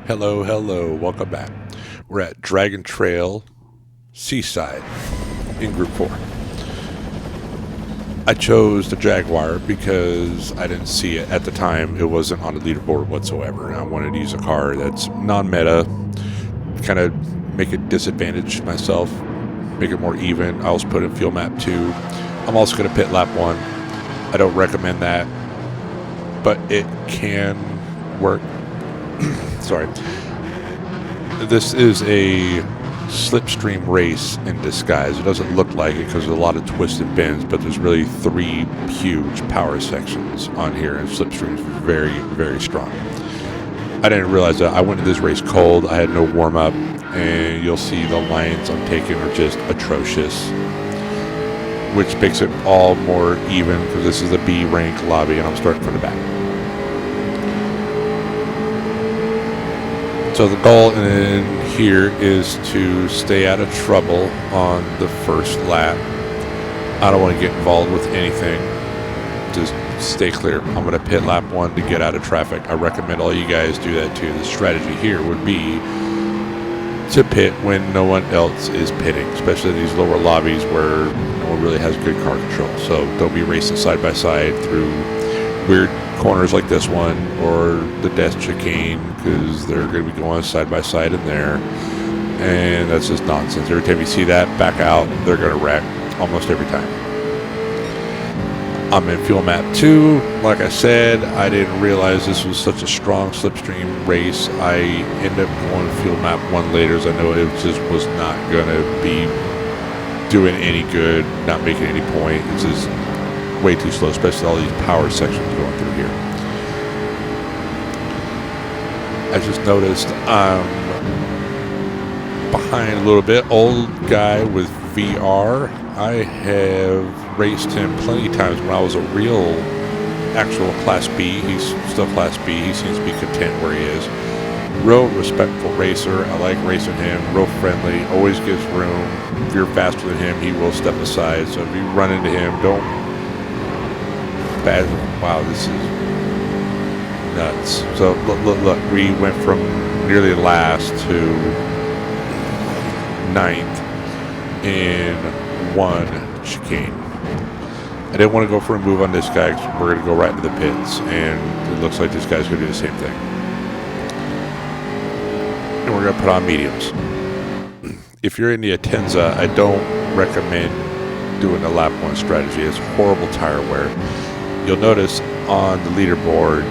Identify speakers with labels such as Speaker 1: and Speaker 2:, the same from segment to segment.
Speaker 1: Hello, hello, welcome back. We're at Dragon Trail, Seaside, in Group 4. I chose the Jaguar because I didn't see it at the time. It wasn't on the leaderboard whatsoever. And I wanted to use a car that's non-meta, kind of make it disadvantage myself, make it more even. I also put in Fuel Map 2. I'm also going to pit lap 1. I don't recommend that, but it can work. Sorry. This is a slipstream race in disguise. It doesn't look like it because there's a lot of twists and bends, but there's really 3 huge power sections on here, and slipstream's very, very strong. I didn't realize that. I went into this race cold. I had no warm-up, and you'll see the lines I'm taking are just atrocious, which makes it all more even because this is a B rank lobby, and I'm starting from the back. So the goal in here is to stay out of trouble on the first lap. I don't want to get involved with anything. Just stay clear. I'm going to pit lap 1 to get out of traffic. I recommend all you guys do that too. The strategy here would be to pit when no one else is pitting, especially these lower lobbies where no one really has good car control. So don't be racing side by side through weird corners like this one or the death chicane, because they're going to be going side by side in there, and that's just nonsense. Every time you see that, back out. They're going to wreck almost every time. I'm in Fuel Map 2. Like I said, I didn't realize this was such a strong slipstream race. I ended up going to Fuel Map 1 later, as I know it just was not going to be doing any good, not making any point. It's just way too slow, especially all these power sections going through here. I just noticed I'm behind a little bit. Old guy with VR. I have raced him plenty of times when I was a real actual Class B. He's still Class B. He seems to be content where he is. Real respectful racer. I like racing him. Real friendly. Always gives room. If you're faster than him, he will step aside. So if you run into him, don't bad. Wow, this is nuts. So look, we went from nearly last to 9th in 1 chicane. I didn't want to go for a move on this guy because we're going to go right into the pits, and it looks like this guy's going to do the same thing. And we're going to put on mediums. If you're in the Atenza, I don't recommend doing a lap 1 strategy. It's horrible tire wear. You'll notice on the leaderboard,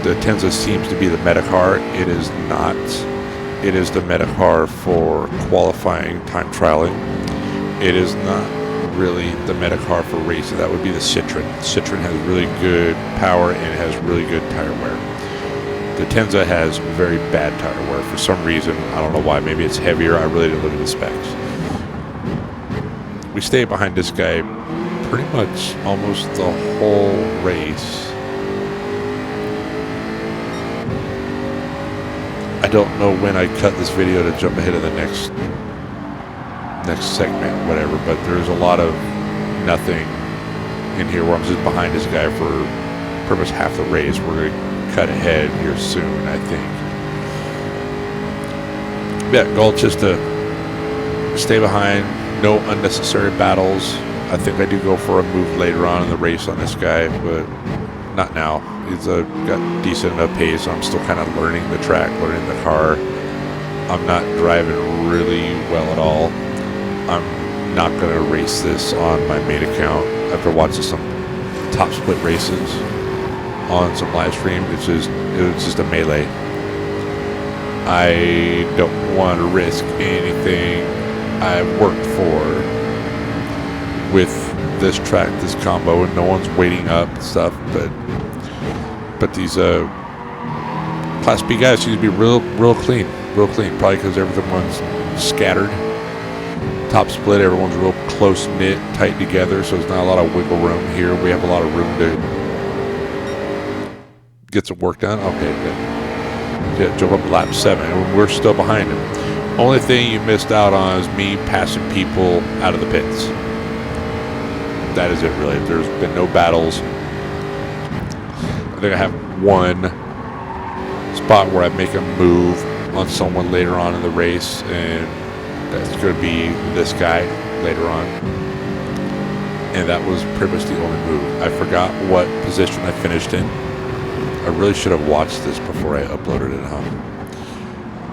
Speaker 1: the Tenza seems to be the meta car. It is not. It is the meta car for qualifying time trialing. It is not really the meta car for racing. That would be the Citroen. Citroen has really good power and has really good tire wear. The Tenza has very bad tire wear for some reason. I don't know why. Maybe it's heavier. I really didn't look at the specs. We stay behind this guy pretty much almost the whole race. I don't know when I cut this video to jump ahead of the next segment, whatever, but there's a lot of nothing in here where I'm just behind this guy for pretty much half the race. We're going to cut ahead here soon, I think. Yeah, goal just to stay behind, no unnecessary battles. I think I do go for a move later on in the race on this guy, but not now. He's got decent enough pace, so I'm still kind of learning the track, learning the car. I'm not driving really well at all. I'm not going to race this on my main account. After watching some top split races on some live stream, it was just a melee. I don't want to risk anything I've worked for with this track, this combo, and no one's waiting up and stuff, but these Class B guys seem to be real clean, probably because everyone's scattered. Top split, everyone's real close knit, tight together, so there's not a lot of wiggle room here. We have a lot of room to get some work done. Okay, good. Yeah, jump up to lap 7, and we're still behind him. Only thing you missed out on is me passing people out of the pits. That is it, really. There's been no battles. I think I have one spot where I make a move on someone later on in the race, and that's going to be this guy later on. And that was pretty much the only move. I forgot what position I finished in. I really should have watched this before I uploaded it,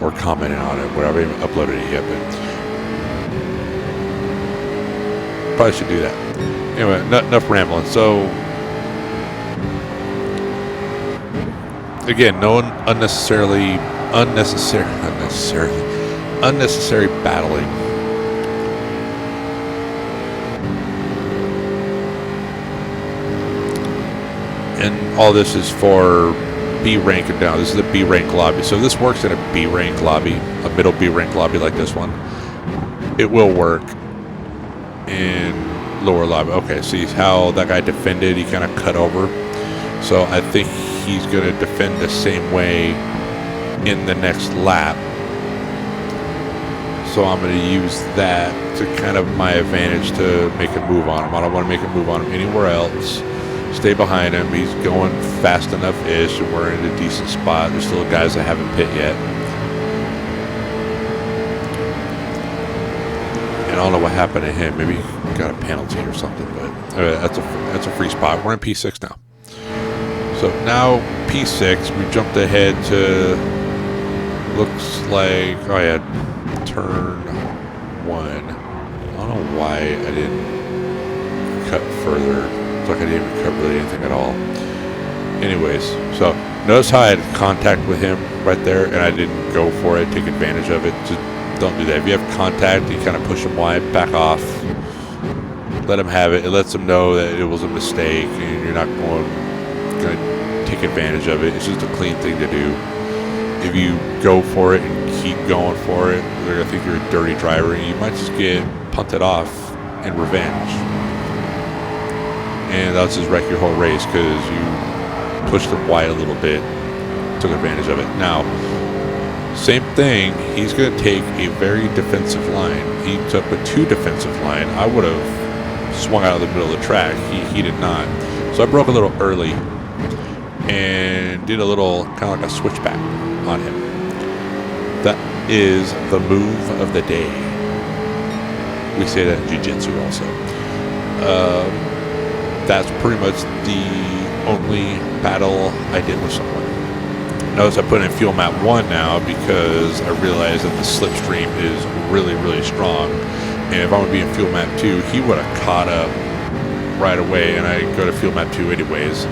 Speaker 1: or commented on it, whatever. I haven't uploaded it yet, but probably should do that. Anyway, enough rambling. So, again, no unnecessary battling. And all this is for B rank and down. This is a B rank lobby. So if this works in a B rank lobby, a middle B rank lobby like this one, it will work in lower lobby. Okay, see how that guy defended? He kind of cut over. So I think he's going to defend the same way in the next lap. So I'm going to use that to kind of my advantage to make a move on him. I don't want to make a move on him anywhere else. Stay behind him. He's going fast enough-ish, and we're in a decent spot. There's still guys that haven't pit yet. And I don't know what happened to him. Maybe he got a penalty or something, but that's a free spot. We're in P6 now. So now P6, we jumped ahead to, looks like, oh yeah, turn 1. I don't know why I didn't cut further. It's like I didn't even cut really anything at all. Anyways, so notice how I had contact with him right there, and I didn't go for it, take advantage of it. Just don't do that. If you have contact, you kind of push him wide, back off, let him have it. It lets him know that it was a mistake, and you're not going to take advantage of it. It's just a clean thing to do. If you go for it and keep going for it, they're going to think you're a dirty driver, and you might just get punted off in revenge. And that'll just wreck your whole race because you pushed him wide a little bit, took advantage of it. Now, same thing, he's going to take a very defensive line. He took a 2 defensive line. I would have swung out of the middle of the track. He did not. So I broke a little early and did a little kind of like a switchback on him. That is the move of the day. We say that in jiu-jitsu also. That's pretty much the only battle I did with someone. Notice I put in fuel map 1 now because I realized that the slipstream is really, really strong. And if I would be in fuel map 2, he would have caught up right away, and I go to fuel map 2 anyways.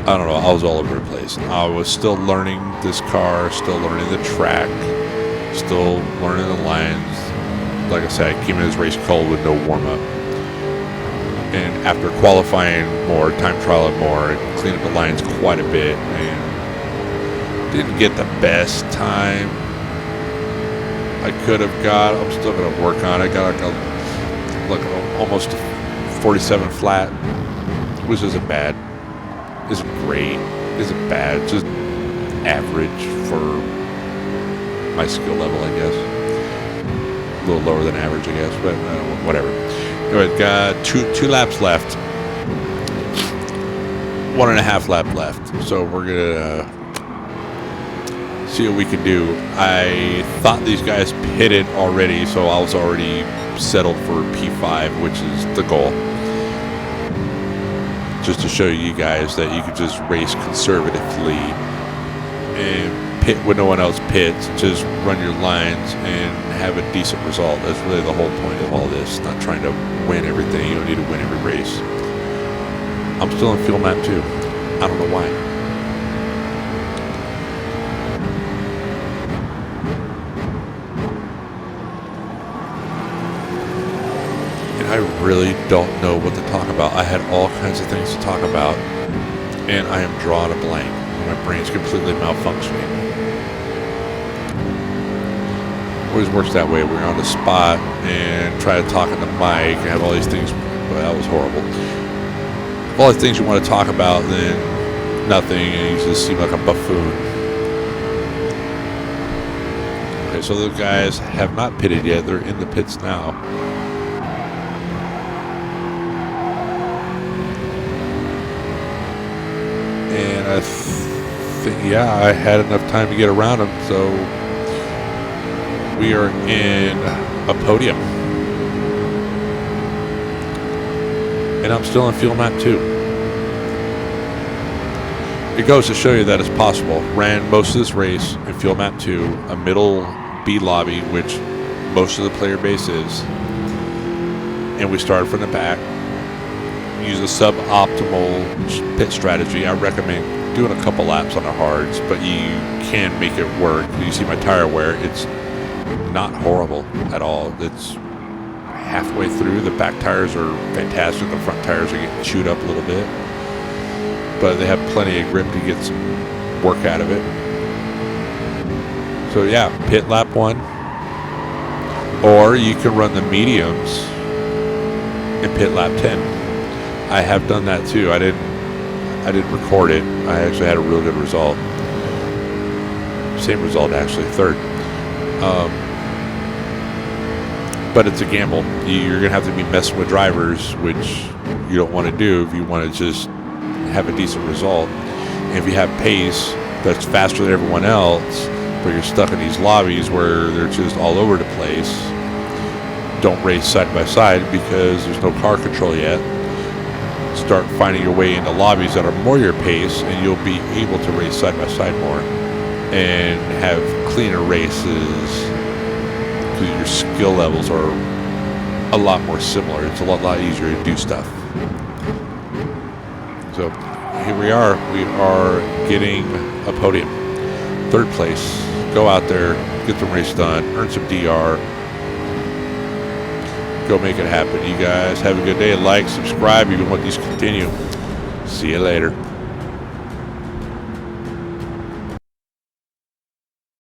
Speaker 1: I don't know, I was all over the place. I was still learning this car, still learning the track, still learning the lines. Like I said, I came in this race cold with no warm-up. And after qualifying more, time trialing more, and cleaned up the lines quite a bit, and didn't get the best time I could have got. I'm still going to work on it. I got like almost 47 flat, which isn't bad. Isn't great. Isn't bad. Just average for my skill level, I guess. A little lower than average, I guess, but whatever. Anyway, got two laps left. 1.5 lap left. So we're gonna see what we can do. I thought these guys pitted already, so I was already settled for P5, which is the goal. Just to show you guys that you can just race conservatively and pit when no one else pits. Just run your lines and have a decent result. That's really the whole point of all this. Not trying to win everything. You don't need to win every race. I'm still in fuel map 2. I don't know why. I really don't know what to talk about. I had all kinds of things to talk about, and I am drawing a blank. My brain's completely malfunctioning. Always works that way. We're on the spot and try to talk on the mic and have all these things. Well, that was horrible. All the things you want to talk about, then nothing, and you just seem like a buffoon. Okay, so the guys have not pitted yet. They're in the pits now. And I think, yeah, I had enough time to get around him, so we are in a podium. And I'm still in field map 2. It goes to show you that it's possible. Ran most of this race in field map 2, a middle B lobby, which most of the player base is. And we started from the back. Use a suboptimal pit strategy. I recommend doing a couple laps on the hards, but you can make it work. You see my tire wear, it's not horrible at all. It's halfway through. The back tires are fantastic. The front tires are getting chewed up a little bit, but they have plenty of grip to get some work out of it. So yeah, pit lap 1, or you can run the mediums in pit lap 10. I have done that too. I didn't record it. I actually had a real good result. Same result actually, third. But it's a gamble. You're going to have to be messing with drivers, which you don't want to do if you want to just have a decent result. And if you have pace that's faster than everyone else, but you're stuck in these lobbies where they're just all over the place, don't race side by side because there's no car control yet. Start finding your way into lobbies that are more your pace, and you'll be able to race side by side more and have cleaner races. Your skill levels are a lot more similar. It's a lot easier to do stuff. So here we are. We are getting a podium. 3rd place. Go out there, get the race done, earn some DR. Go make it happen. You guys have a good day. Like, subscribe if you want these to continue. See you later.